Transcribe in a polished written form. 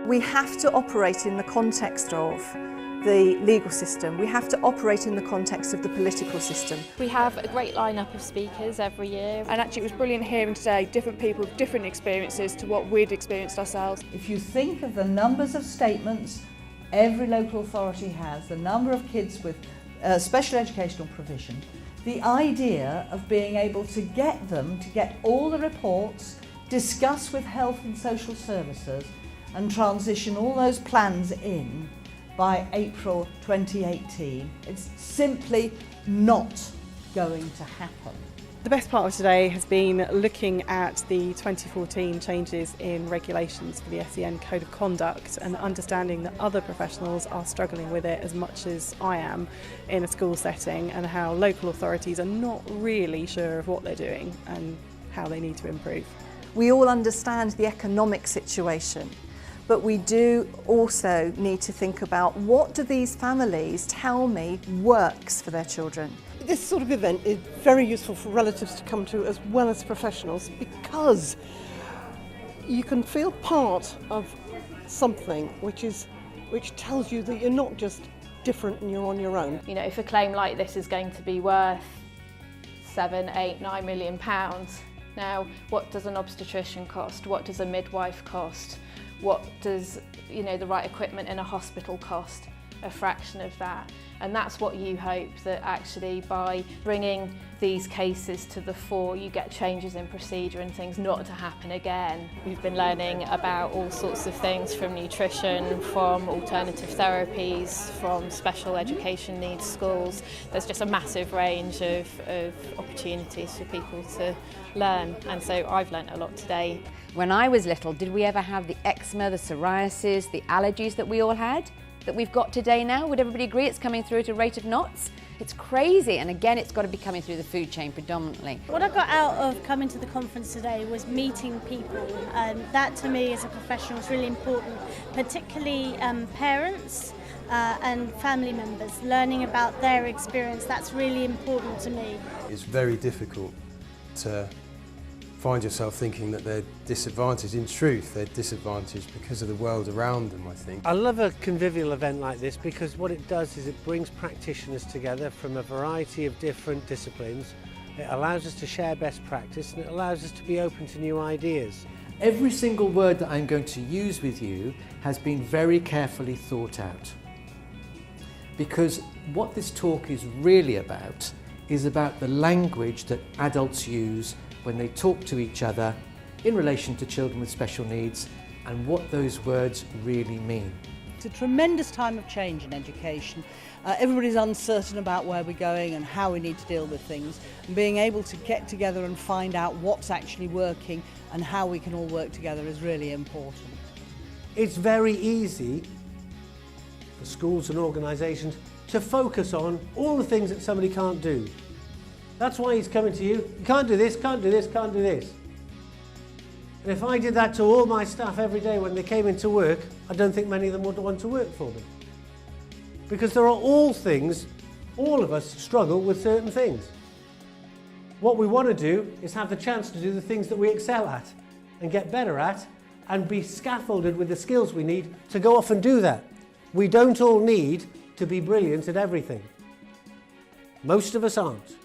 We have to operate in the context of the legal system. We have to operate in the context of the political system. We have a great lineup of speakers every year. And actually it was brilliant hearing today different people with different experiences to what we'd experienced ourselves. If you think of the numbers of statements every local authority has, the number of kids with special educational provision, the idea of being able to get all the reports, discuss with health and social services and transition all those plans in by April 2018, it's simply not going to happen. The best part of today has been looking at the 2014 changes in regulations for the SEN Code of Conduct and understanding that other professionals are struggling with it as much as I am in a school setting, and how local authorities are not really sure of what they're doing and how they need to improve. We all understand the economic situation, but we do also need to think about what do these families tell me works for their children. This sort of event is very useful for relatives to come to as well as professionals, because you can feel part of something which tells you that you're not just different and you're on your own. You know, if a claim like this is going to be worth £7, £8, £9 million, now what does an obstetrician cost? What does a midwife cost? What does, the right equipment in a hospital cost? A fraction of that. And that's what you hope, that actually by bringing these cases to the fore, you get changes in procedure and things not to happen again. We've been learning about all sorts of things, from nutrition, from alternative therapies, from special education needs schools. There's just a massive range of opportunities for people to learn, and so I've learnt a lot today. When I was little, did we ever have the eczema, the psoriasis, the allergies that we all had, that we've got today now? Would everybody agree it's coming through at a rate of knots? It's crazy, and again, it's got to be coming through the food chain predominantly. What I got out of coming to the conference today was meeting people, and that to me as a professional is really important, particularly parents and family members, learning about their experience. That's really important to me. It's very difficult to find yourself thinking that they're disadvantaged. In truth, they're disadvantaged because of the world around them, I think. I love a convivial event like this because what it does is it brings practitioners together from a variety of different disciplines. It allows us to share best practice, and it allows us to be open to new ideas. Every single word that I'm going to use with you has been very carefully thought out. Because what this talk is really about is about the language that adults use when they talk to each other in relation to children with special needs, and what those words really mean. It's a tremendous time of change in education. Everybody's uncertain about where we're going and how we need to deal with things. And being able to get together and find out what's actually working and how we can all work together is really important. It's very easy for schools and organisations to focus on all the things that somebody can't do. That's why he's coming to you. You can't do this, can't do this, can't do this. And if I did that to all my staff every day when they came into work, I don't think many of them would want to work for me. Because there are all things, all of us struggle with certain things. What we want to do is have the chance to do the things that we excel at and get better at, and be scaffolded with the skills we need to go off and do that. We don't all need to be brilliant at everything. Most of us aren't.